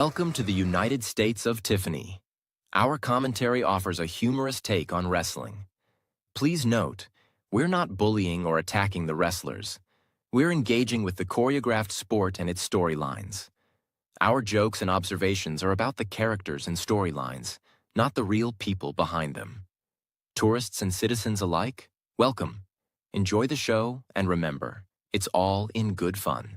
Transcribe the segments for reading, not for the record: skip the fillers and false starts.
Welcome to the United States of Tiffany. Our commentary offers a humorous take on wrestling. Please note, we're not bullying or attacking the wrestlers. We're engaging with the choreographed sport and its storylines. Our jokes and observations are about the characters and storylines, not the real people behind them. Tourists and citizens alike, welcome. Enjoy the show, and remember, it's all in good fun.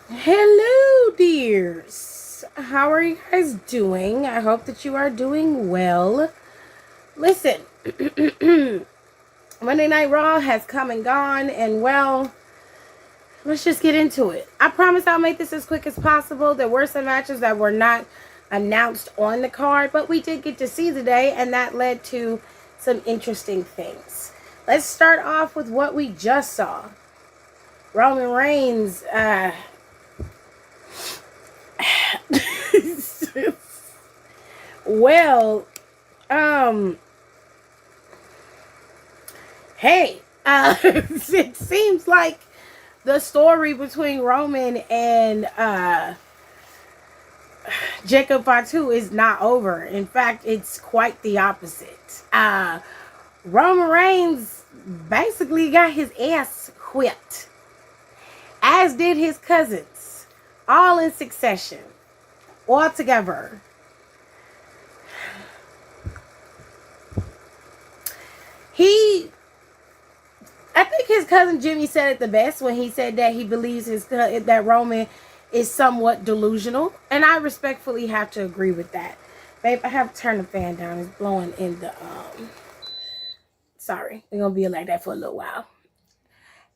Hello, dears. How are you guys doing? I hope that you are doing well. Listen, Monday Night Raw has come and gone, and well, let's just get into it. I promise I'll make this as quick as possible. There were some matches that were not announced on the card, but we did get to see today, and that led to some interesting things. Let's start off with what we just saw. Roman Reigns, well, hey, it seems like the story between Roman and Jacob Fatu is not over. In fact, it's quite the opposite. Roman Reigns basically got his ass whipped, as did his cousins, all in succession, all together. I think his cousin Jimmy said it the best when he said that he believes that Roman is somewhat delusional, and I respectfully have to agree with that. Babe, I have to turn the fan down. It's blowing in the Sorry, we're gonna be like that for a little while.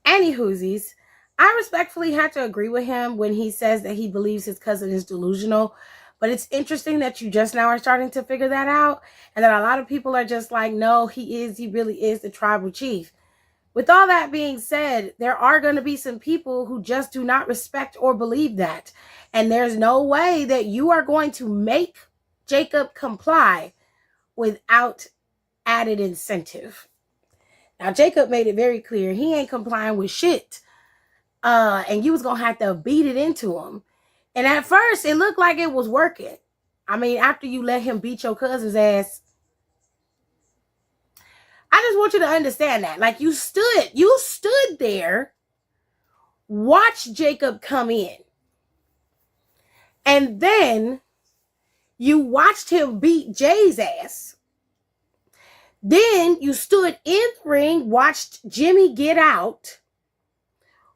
Anywhoosies, I respectfully have to agree with him when he says that he believes his cousin is delusional. But it's interesting that you just now are starting to figure that out, and that a lot of people are just like, no, he really is the tribal chief. With all that being said, there are going to be some people who just do not respect or believe that. And there's no way that you are going to make Jacob comply without added incentive. Now, Jacob made it very clear he ain't complying with shit. And you was going to have to beat it into him. And at first, it looked like it was working. I mean, after you let him beat your cousin's ass, I just want you to understand that. Like, you stood there, watched Jacob come in, and then you watched him beat Jay's ass. Then you stood in the ring, watched Jimmy get out,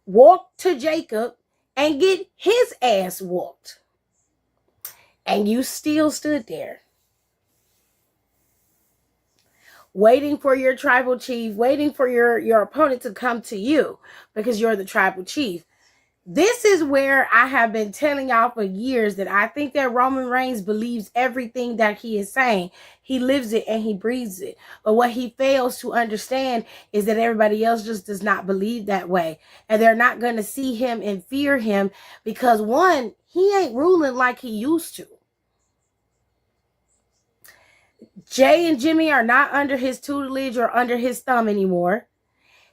walk to Jacob, and get his ass whooped. And you still stood there, waiting for your tribal chief, waiting for your opponent to come to you because you're the tribal chief. This is where I have been telling y'all for years that I think that Roman Reigns believes everything that he is saying. He lives it and he breathes it. But what he fails to understand is that everybody else just does not believe that way. And they're not going to see him and fear him because, one, he ain't ruling like he used to. Jay and Jimmy are not under his tutelage or under his thumb anymore.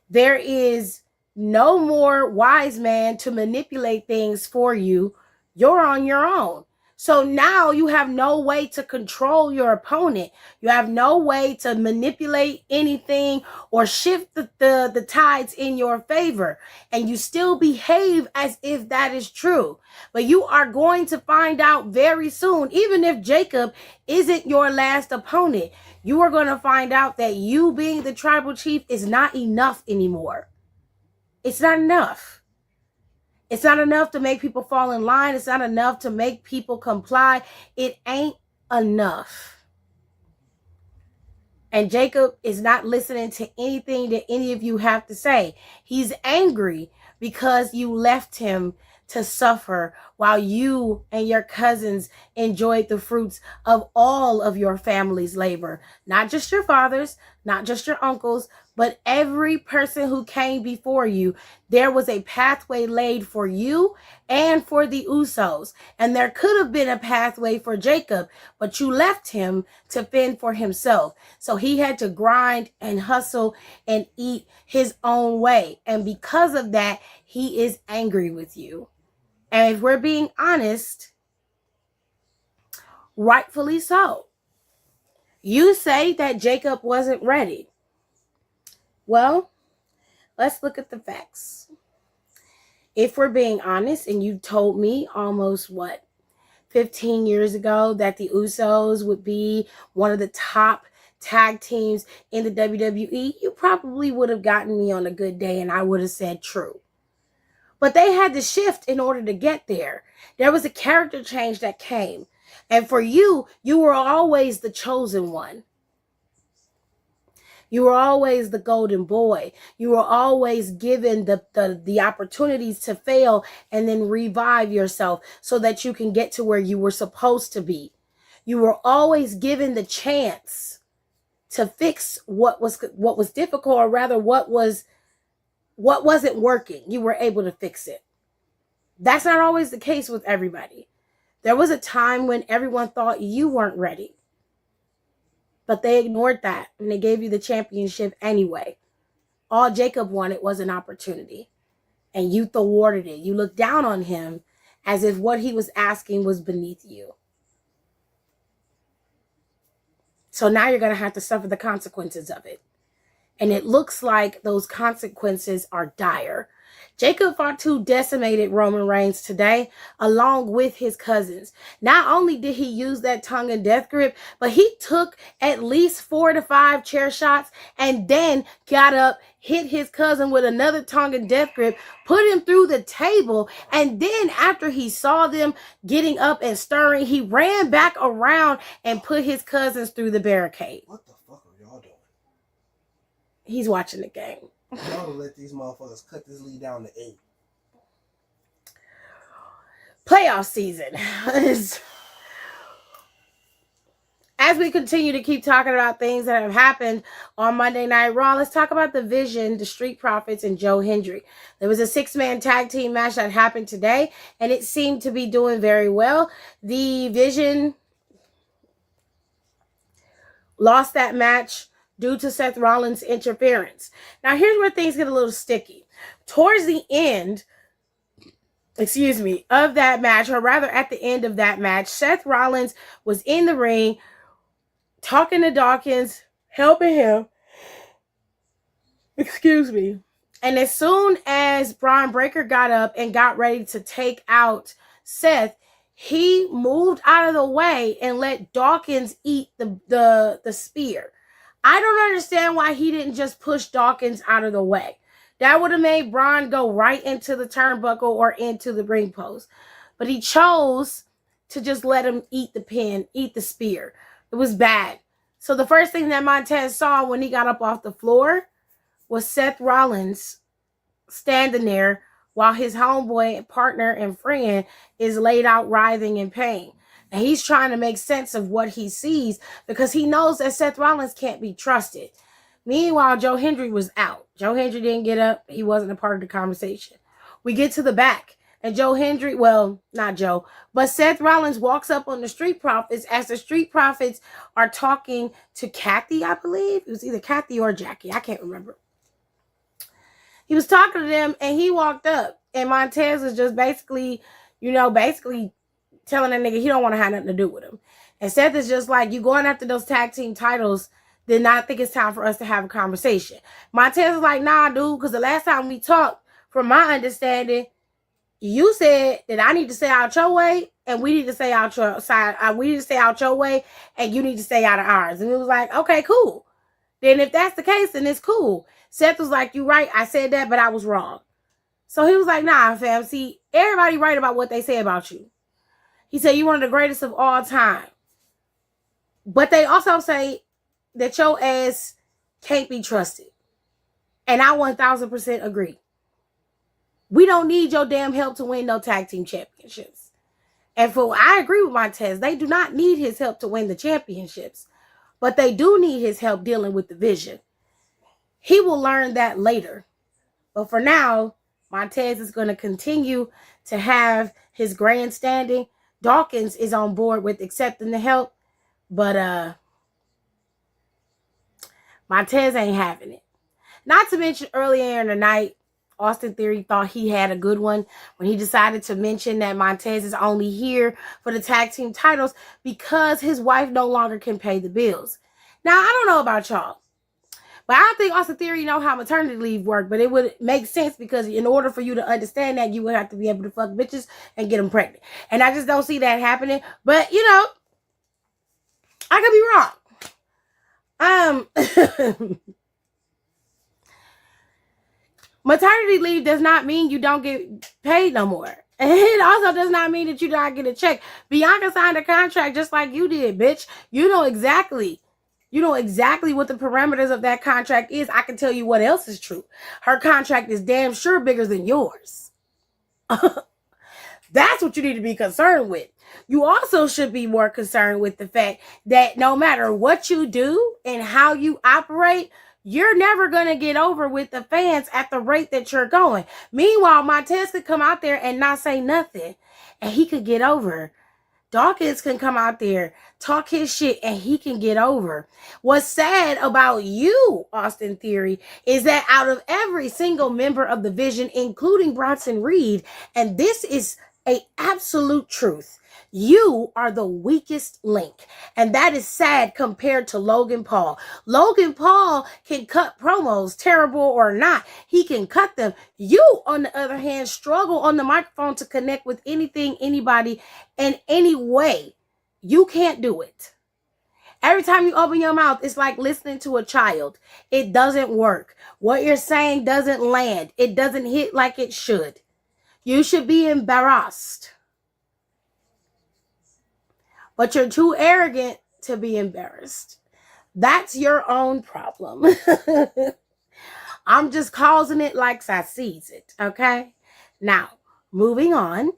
There is no more wise man to manipulate things for you. You're on your own. So now you have no way to control your opponent. You have no way to manipulate anything or shift the tides in your favor. And you still behave as if that is true. But you are going to find out very soon, even if Jacob isn't your last opponent, you are going to find out that you being the tribal chief is not enough anymore. It's not enough. It's not enough to make people fall in line. It's not enough to make people comply. It ain't enough. And Jacob is not listening to anything that any of you have to say. He's angry because you left him to suffer while you and your cousins enjoyed the fruits of all of your family's labor. Not just your father's, not just your uncles, but every person who came before you. There was a pathway laid for you and for the Usos. And there could have been a pathway for Jacob, but you left him to fend for himself. So he had to grind and hustle and eat his own way. And because of that, he is angry with you. And if we're being honest, rightfully so. You say that Jacob wasn't ready. Well, let's look at the facts. If we're being honest, and you told me almost 15 years ago that the Usos would be one of the top tag teams in the WWE, you probably would have gotten me on a good day and I would have said true. But they had to shift in order to get there. There was a character change that came. And for you, you were always the chosen one. You were always the golden boy. You were always given the opportunities to fail and then revive yourself so that you can get to where you were supposed to be. You were always given the chance to fix what was difficult, or rather what wasn't working. You were able to fix it. That's not always the case with everybody. There was a time when everyone thought you weren't ready. But they ignored that and they gave you the championship anyway. All Jacob wanted was an opportunity. And you thwarted it. You looked down on him as if what he was asking was beneath you. So now you're going to have to suffer the consequences of it. And it looks like those consequences are dire. Jacob Fatu decimated Roman Reigns today, along with his cousins. Not only did he use that tongue and death grip, but he took at least 4 to 5 chair shots and then got up, hit his cousin with another tongue and death grip, put him through the table, and then after he saw them getting up and stirring, he ran back around and put his cousins through the barricade. What the fuck are y'all doing? He's watching the game. Y'all to let these motherfuckers cut this lead down to 8. Playoff season. As we continue to keep talking about things that have happened on Monday Night Raw, let's talk about the Vision, the Street Profits, and Joe Hendry. There was a 6-man tag team match that happened today, and it seemed to be doing very well. The Vision lost that match due to Seth Rollins' interference. Now, here's where things get a little sticky. Towards the end, of that match, or rather at the end of that match, Seth Rollins was in the ring talking to Dawkins, helping him. And as soon as Braun Breaker got up and got ready to take out Seth, he moved out of the way and let Dawkins eat the spear. I don't understand why he didn't just push Dawkins out of the way. That would have made Braun go right into the turnbuckle or into the ring post. But he chose to just let him eat the pin, eat the spear. It was bad. So the first thing that Montez saw when he got up off the floor was Seth Rollins standing there while his homeboy, partner, and friend is laid out writhing in pain. And he's trying to make sense of what he sees because he knows that Seth Rollins can't be trusted. Meanwhile, Joe Hendry was out. Joe Hendry didn't get up. He wasn't a part of the conversation. We get to the back. And Joe Hendry, well, not Joe, but Seth Rollins walks up on the Street Profits as the Street Profits are talking to Kathy, I believe. It was either Kathy or Jackie. I can't remember. He was talking to them and he walked up. And Montez was just basically telling that nigga he don't want to have nothing to do with him. And Seth is just like, you going after those tag team titles, then I think it's time for us to have a conversation. Montez is like, nah, dude, because the last time we talked, from my understanding, you said that I need to stay out your way, and we need to stay out your side. We need to stay out your way, and you need to stay out of ours. And it was like, okay, cool. Then if that's the case, then it's cool. Seth was like, you right, I said that, but I was wrong. So he was like, nah, fam, see, everybody right about what they say about you. He said, you're one of the greatest of all time. But they also say that your ass can't be trusted. And I 1000% agree. We don't need your damn help to win no tag team championships. And I agree with Montez. They do not need his help to win the championships. But they do need his help dealing with the vision. He will learn that later. But for now, Montez is going to continue to have his grandstanding. Dawkins is on board with accepting the help. But Montez ain't having it. Not to mention earlier in the night, Austin Theory thought he had a good one when he decided to mention that Montez is only here for the tag team titles because his wife no longer can pay the bills. Now, I don't know about y'all, but I don't think Austin Theory know how maternity leave work, but it would make sense because in order for you to understand that, you would have to be able to fuck bitches and get them pregnant. And I just don't see that happening. But, you know, I could be wrong. Maternity leave does not mean you don't get paid no more. And it also does not mean that you don't get a check. Bianca signed a contract just like you did, bitch. You know exactly what the parameters of that contract is. I can tell you what else is true. Her contract is damn sure bigger than yours. That's what you need to be concerned with. You also should be more concerned with the fact that no matter what you do and how you operate, you're never going to get over with the fans at the rate that you're going. Meanwhile, Montez could come out there and not say nothing, and he could get over. Dawkins can come out there, talk his shit, and he can get over. What's sad about you, Austin Theory, is that out of every single member of the Vision, including Bronson Reed, and this is an absolute truth, you are the weakest link. And that is sad compared to Logan Paul. Logan Paul can cut promos, terrible or not. He can cut them. You, on the other hand, struggle on the microphone to connect with anything, anybody, in any way. You can't do it. Every time you open your mouth, it's like listening to a child. It doesn't work. What you're saying doesn't land. It doesn't hit like it should. You should be embarrassed. But you're too arrogant to be embarrassed. That's your own problem. I'm just causing it like I sees it, okay? Now, moving on.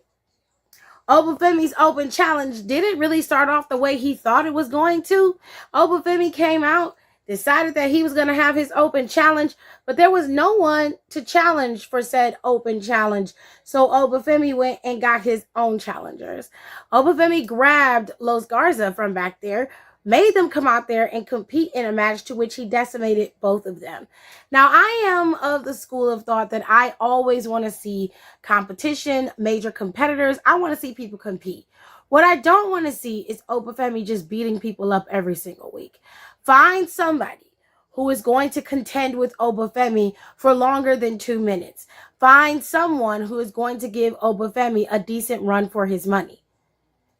Obafemi's open challenge didn't really start off the way he thought it was going to. Obafemi came out, decided that he was going to have his open challenge, but there was no one to challenge for said open challenge. So Obafemi went and got his own challengers. Obafemi grabbed Los Garza from back there, made them come out there and compete in a match to which he decimated both of them. Now, I am of the school of thought that I always want to see competition, major competitors. I want to see people compete. What I don't want to see is Obafemi just beating people up every single week. Find somebody who is going to contend with Obafemi for longer than 2 minutes. Find someone who is going to give Obafemi a decent run for his money.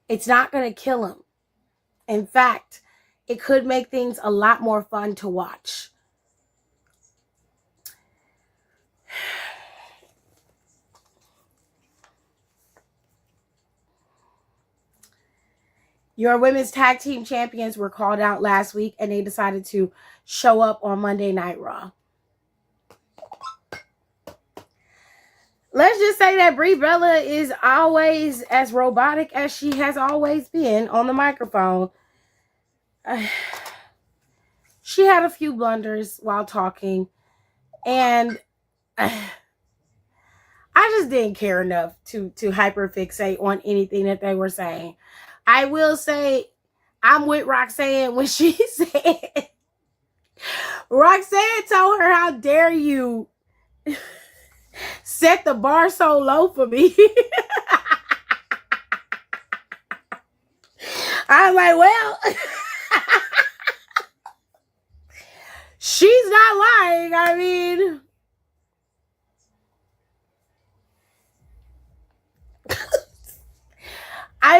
It's not going to kill him. In fact, it could make things a lot more fun to watch. Your women's tag team champions were called out last week, and they decided to show up on Monday Night Raw. Let's just say that Brie Bella is always as robotic as she has always been on the microphone. She had a few blunders while talking, and I just didn't care enough to hyperfixate on anything that they were saying. I will say I'm with Roxanne when she said, Roxanne told her, how dare you set the bar so low for me. I'm like, well, she's not lying. I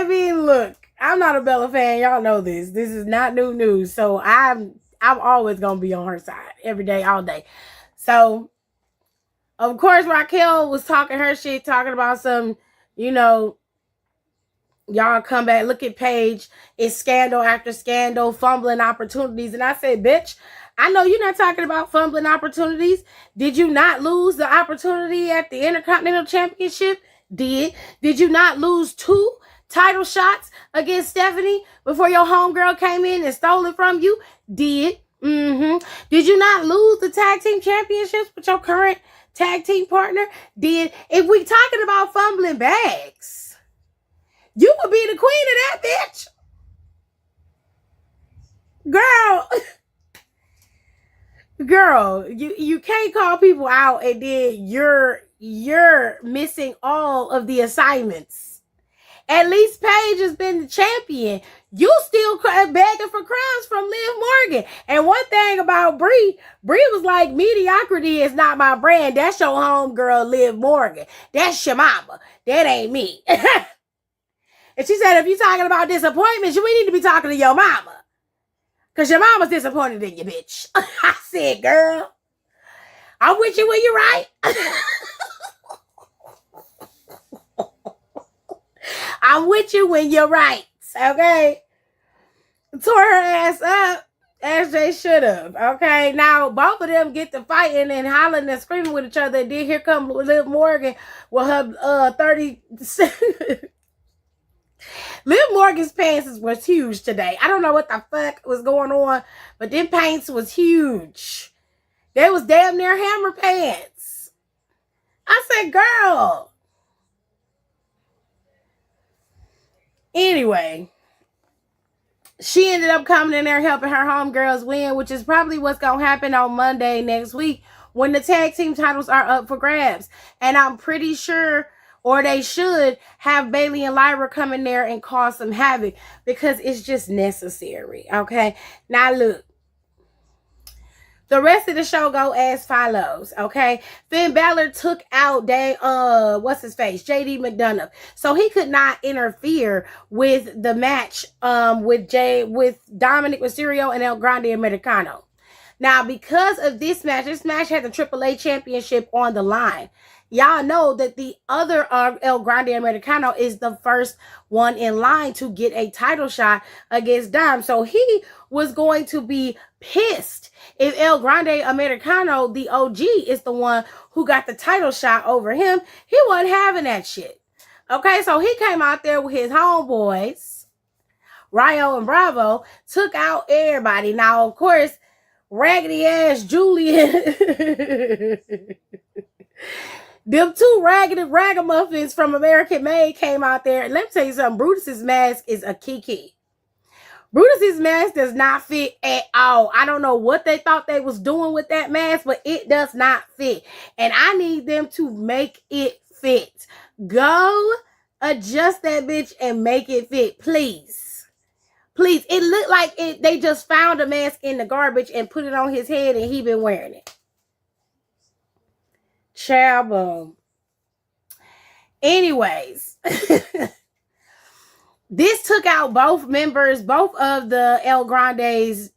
mean, look, I'm not a Bella fan. Y'all know this. This is not new news. So I'm always gonna be on her side every day, all day. So of course Raquel was talking her shit, talking about some, you know, y'all come back, look at Paige, it's scandal after scandal, fumbling opportunities. And I said, bitch, I know you're not talking about fumbling opportunities. Did you not lose the opportunity at the Intercontinental Championship? Did you not lose 2 title shots against Stephanie before your homegirl came in and stole it from you? Did you not lose the tag team championships with your current tag team partner? If we talking about fumbling bags, you would be the queen of that bitch. Girl, you can't call people out and then you're missing all of the assignments. At least Paige has been the champion. You still begging for crowns from Liv Morgan. And one thing about Brie was like, mediocrity is not my brand. That's your homegirl, Liv Morgan. That's your mama. That ain't me. And she said, if you're talking about disappointments, we need to be talking to your mama. Because your mama's disappointed in you, bitch. I said, girl, I'm with you when you're right. I'm with you when you're right. Okay? Tore her ass up as they should have. Okay? Now, both of them get to fighting and hollering and screaming with each other. And then here come Liv Morgan with her 30... Liv Morgan's pants was huge today. I don't know what the fuck was going on, but them pants was huge. They was damn near hammer pants. I said, girl. Anyway, she ended up coming in there helping her homegirls win, which is probably what's going to happen on Monday next week when the tag team titles are up for grabs. And I'm pretty sure, or they should, have Bayley and Lyra come in there and cause some havoc because it's just necessary, okay? Now, look. The rest of the show go as follows, okay? Finn Balor took out what's his face? JD McDonough. So he could not interfere with the match with Dominic Mysterio and El Grande Americano. Now, because of this match had the AAA championship on the line. Y'all know that the other El Grande Americano is the first one in line to get a title shot against Dom. So he was going to be pissed if El Grande Americano, the OG, is the one who got the title shot over him. He wasn't having that shit. Okay, so he came out there with his homeboys, Rayo and Bravo, took out everybody. Now, of course, raggedy ass Julian... Them 2 ragamuffins from American Made came out there. Let me tell you something. Brutus's mask is a kiki. Brutus's mask does not fit at all. I don't know what they thought they was doing with that mask, but it does not fit. And I need them to make it fit. Go adjust that bitch and make it fit, please. Please. It looked like they just found a mask in the garbage and put it on his head and he been wearing it. Child boom. Anyways, this took out both of the El Grande's,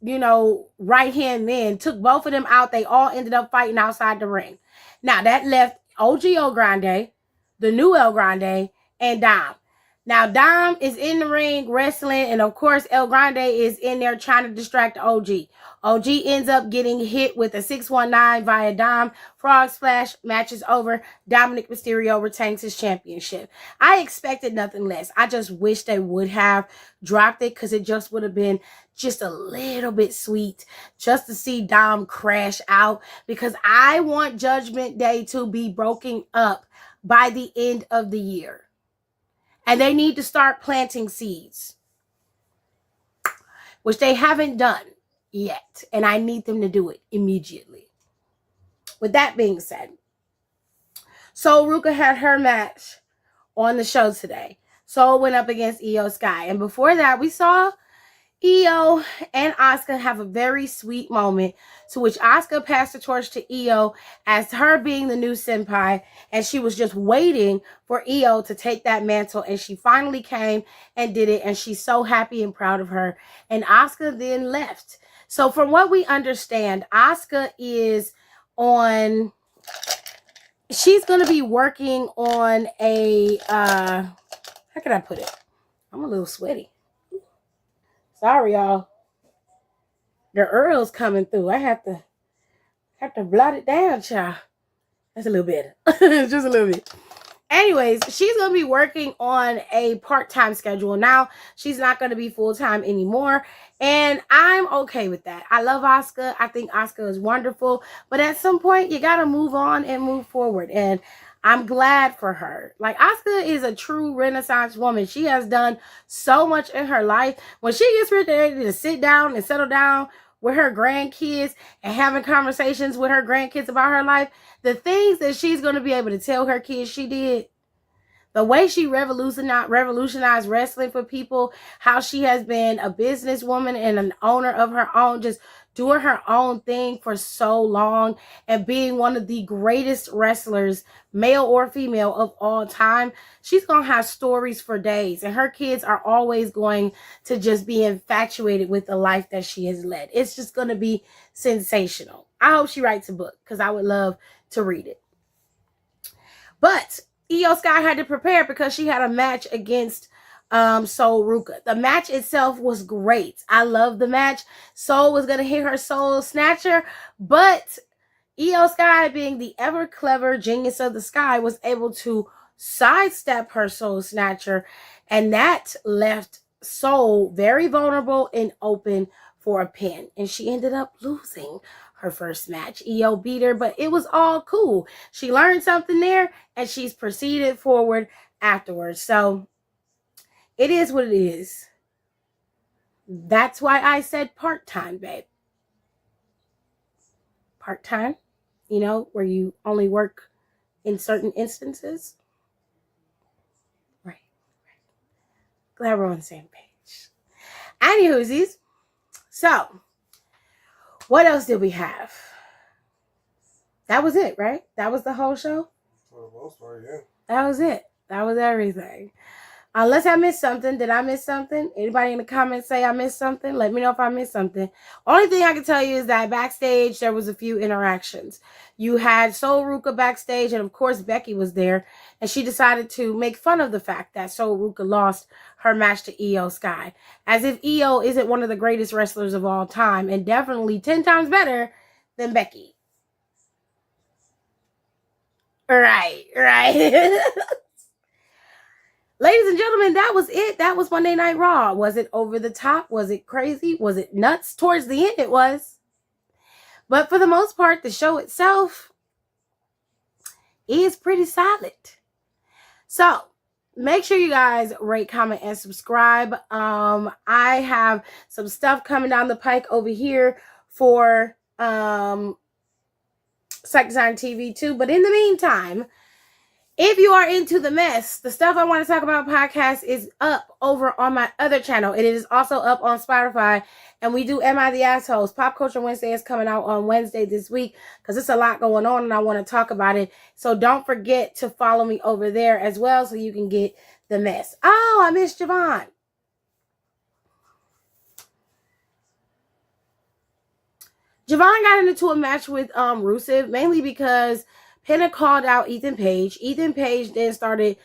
right-hand men, took both of them out. They all ended up fighting outside the ring. Now, that left OG El Grande, the new El Grande, and Dom. Now, Dom is in the ring wrestling, and of course, El Grande is in there trying to distract OG. OG ends up getting hit with a 619 via Dom. Frog splash, match is over. Dominic Mysterio retains his championship. I expected nothing less. I just wish they would have dropped it because it just would have been just a little bit sweet just to see Dom crash out, because I want Judgment Day to be broken up by the end of the year. And they need to start planting seeds, which they haven't done yet. And I need them to do it immediately. With that being said, so Ruka had her match on the show today. Soul went up against Io Sky. And before that, we saw Io and Asuka have a very sweet moment, to which Asuka passed the torch to Io as her being the new senpai, and she was just waiting for Io to take that mantle, and she finally came and did it, and she's so happy and proud of her. And Asuka then left. So from what we understand, Asuka is on, she's going to be working on a, how can I put it? I'm a little sweaty. Sorry, y'all. The Earl's coming through. I have to blot it down, child. That's a little better. Just a little bit. Anyways, she's going to be working on a part-time schedule. Now, she's not going to be full-time anymore. And I'm okay with that. I love Asuka. I think Asuka is wonderful. But at some point, you got to move on and move forward. And I'm glad for her. Like, Asuka is a true Renaissance woman. She has done so much in her life. When she gets ready to sit down and settle down with her grandkids and having conversations with her grandkids about her life, the things that she's going to be able to tell her kids she did, the way she revolutionized wrestling for people, how she has been a businesswoman and an owner of her own, just doing her own thing for so long and being one of the greatest wrestlers, male or female, of all time. She's going to have stories for days, and her kids are always going to just be infatuated with the life that she has led. It's just going to be sensational. I hope she writes a book, because I would love to read it. But Io Sky had to prepare because she had a match against Soul Ruka. The match itself was great. I love the match. Soul was going to hit her Soul Snatcher, but Io Sky, being the ever clever genius of the sky, was able to sidestep her Soul Snatcher, and that left Soul very vulnerable and open for a pin, and she ended up losing her first match. Io beat her, but it was all cool. She learned something there, and she's proceeded forward afterwards. So it is what it is. That's why I said part-time, babe. Part-time, you know, where you only work in certain instances. Right. Glad we're on the same page. Anywhoosies, so what else did we have? That was it, right? That was the whole show? For the most part, yeah. That was it. That was everything. Unless I missed something. Did I miss something? Anybody in the comments say I missed something? Let me know if I missed something. Only thing I can tell you is that backstage, there was a few interactions. You had Soul Ruka backstage, and of course, Becky was there. And she decided to make fun of the fact that Soul Ruka lost her match to Io Sky. As if Io isn't one of the greatest wrestlers of all time, and definitely 10 times better than Becky. Right. Ladies and gentlemen, that was it. That was Monday Night Raw. Was it over the top? Was it crazy? Was it nuts? Towards the end, it was. But for the most part, the show itself is pretty solid. So, make sure you guys rate, comment, and subscribe. I have some stuff coming down the pike over here for Psych Design TV too. But in the meantime, if you are into the mess, the stuff I want to talk about podcast is up over on my other channel. It is also up on Spotify. And we do Am I the Assholes? Pop Culture Wednesday is coming out on Wednesday this week because there's a lot going on and I want to talk about it. So don't forget to follow me over there as well so you can get the mess. Oh, I missed Javon. Javon got into a match with Rusev mainly because Penna called out Ethan Page. Ethan Page then started,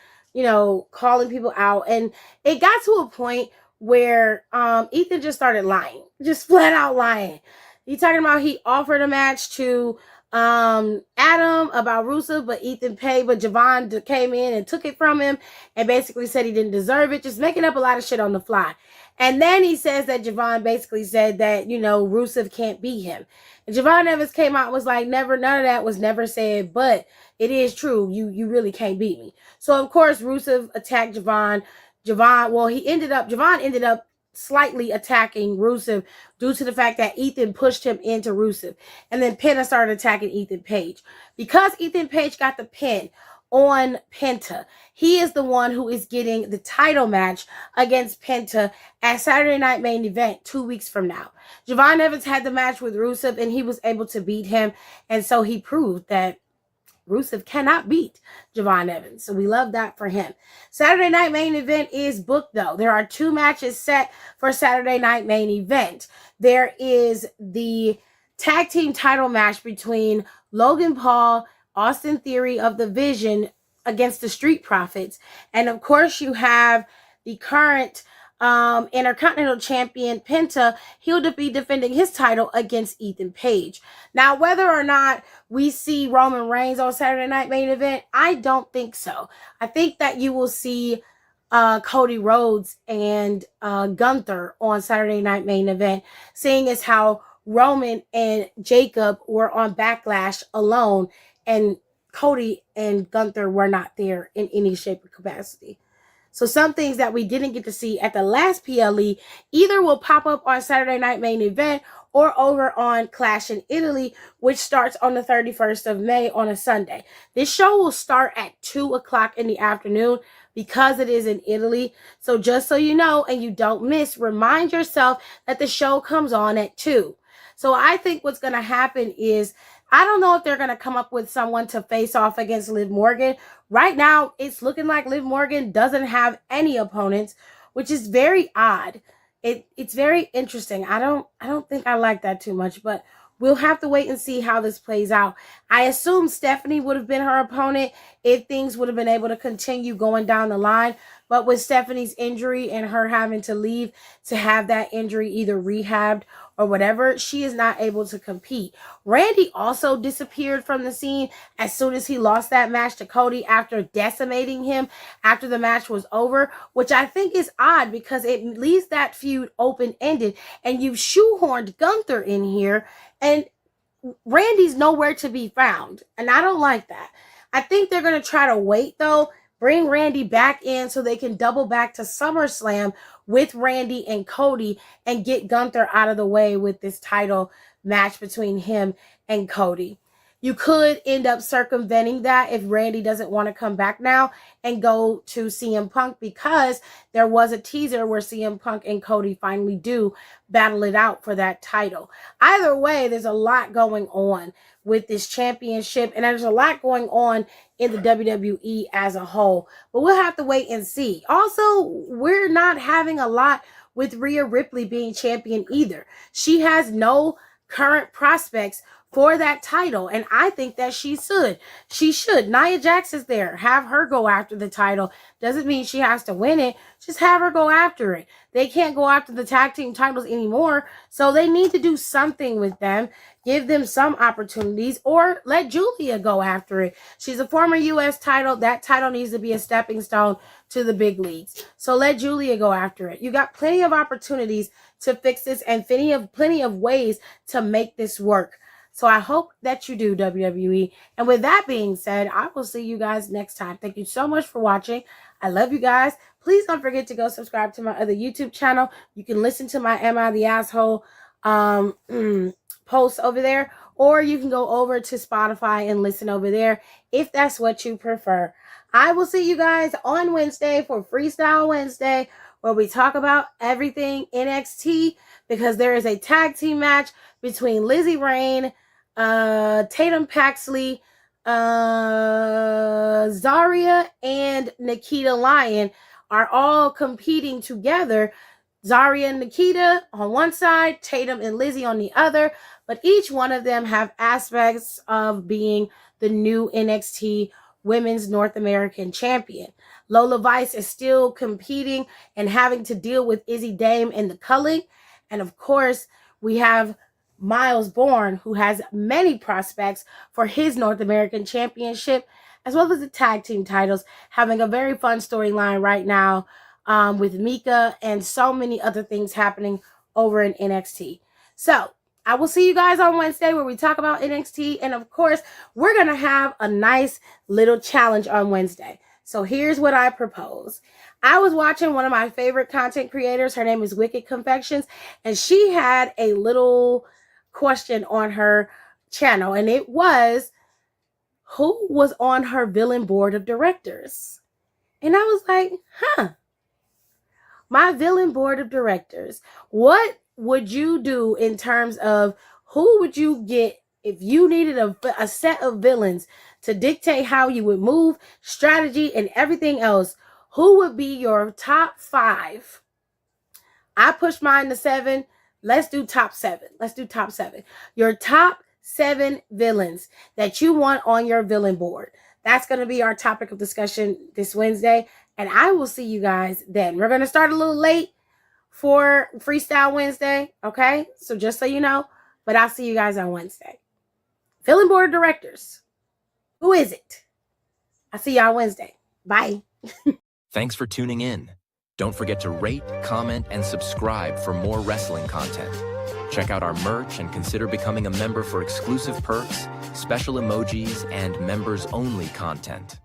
calling people out. And it got to a point where Ethan just started lying. Just flat out lying. He talking about he offered a match to Adam about Rusev, but Javon came in and took it from him and basically said he didn't deserve it. Just making up a lot of shit on the fly. And then he says that Javon basically said that, Rusev can't beat him. And Javon Evans came out and was like, none of that was never said, but it is true. You really can't beat me. So, of course, Rusev attacked Javon. Javon ended up slightly attacking Rusev due to the fact that Ethan pushed him into Rusev. And then Penna started attacking Ethan Page. Because Ethan Page got the pin on Penta. He is the one who is getting the title match against Penta at Saturday Night Main Event 2 weeks from now. Javon Evans had the match with Rusev and he was able to beat him. And so he proved that Rusev cannot beat Javon Evans. So we love that for him. Saturday Night Main Event is booked though. There are 2 matches set for Saturday Night Main Event. There is the tag team title match between Logan Paul, Austin Theory of the Vision against the Street Profits. And of course you have the current Intercontinental Champion Penta. He'll be defending his title against Ethan Page. Now, whether or not we see Roman Reigns on Saturday Night Main Event, I don't think so. I think that you will see Cody Rhodes and Gunther on Saturday Night Main Event, seeing as how Roman and Jacob were on Backlash alone, and Cody and Gunther were not there in any shape or capacity. So some things that we didn't get to see at the last PLE either will pop up on Saturday Night Main Event or over on Clash in Italy, which starts on the 31st of May on a Sunday. This show will start at 2 o'clock in the afternoon because it is in Italy. So just so you know and you don't miss, remind yourself that the show comes on at 2. So I think what's going to happen is, I don't know if they're going to come up with someone to face off against Liv Morgan. Right now, it's looking like Liv Morgan doesn't have any opponents, which is very odd. It's very interesting. I don't think I like that too much, but we'll have to wait and see how this plays out. I assume Stephanie would have been her opponent if things would have been able to continue going down the line. But with Stephanie's injury and her having to leave to have that injury either rehabbed or whatever, she is not able to compete. Randy also disappeared from the scene as soon as he lost that match to Cody after decimating him after the match was over, which I think is odd because it leaves that feud open-ended, and you've shoehorned Gunther in here and Randy's nowhere to be found, and I don't like that. I think they're going to try to wait though, bring Randy back in so they can double back to SummerSlam with Randy and Cody and get Gunther out of the way with this title match between him and Cody. You could end up circumventing that if Randy doesn't want to come back now and go to CM Punk, because there was a teaser where CM Punk and Cody finally do battle it out for that title. Either way, there's a lot going on with this championship, and there's a lot going on in the WWE as a whole. But we'll have to wait and see. Also, we're not having a lot with Rhea Ripley being champion either. She has no current prospects for that title, and I think that she should. Nia Jax is there. Have her go after the title. Doesn't mean she has to win it. Just have her go after it. They can't go after the tag team titles anymore, so they need to do something with them. Give them some opportunities, or let Julia go after it. She's a former U.S. title. That title needs to be a stepping stone to the big leagues. So let Julia go after it. You got plenty of opportunities to fix this and plenty of ways to make this work. So I hope that you do, WWE. And with that being said, I will see you guys next time. Thank you so much for watching. I love you guys. Please don't forget to go subscribe to my other YouTube channel. You can listen to my Am I the Asshole posts over there, or you can go over to Spotify and listen over there if that's what you prefer. I will see you guys on Wednesday for Freestyle Wednesday, where we talk about everything NXT, because there is a tag team match between Lizzie Rain, Tatum Paxley, Zarya, and Nikita Lyon are all competing together. Zarya and Nikita on one side, Tatum and Lizzie on the other, but each one of them have aspects of being the new NXT Women's North American Champion. Lola Vice is still competing and having to deal with Izzy Dame and the culling. And of course, we have Miles Bourne, who has many prospects for his North American Championship, as well as the tag team titles, having a very fun storyline right now with Mika and so many other things happening over in NXT. So I will see you guys on Wednesday where we talk about NXT. And of course, we're going to have a nice little challenge on Wednesday. So here's what I propose. I was watching one of my favorite content creators. Her name is Wicked Confections. And she had a little question on her channel. And it was, who was on her villain board of directors. And I was like, my villain board of directors. What would you do in terms of who would you get if you needed a set of villains to dictate how you would move, strategy, and everything else? Who would be your top 5? I pushed mine to 7. Let's do top 7. Your top 7 villains that you want on your villain board. That's going to be our topic of discussion this Wednesday. And I will see you guys then. We're going to start a little late for Freestyle Wednesday. Okay? So just so you know. But I'll see you guys on Wednesday. Villain board of directors. Who is it? I'll see y'all Wednesday. Bye. Thanks for tuning in. Don't forget to rate, comment, and subscribe for more wrestling content. Check out our merch and consider becoming a member for exclusive perks, special emojis, and members-only content.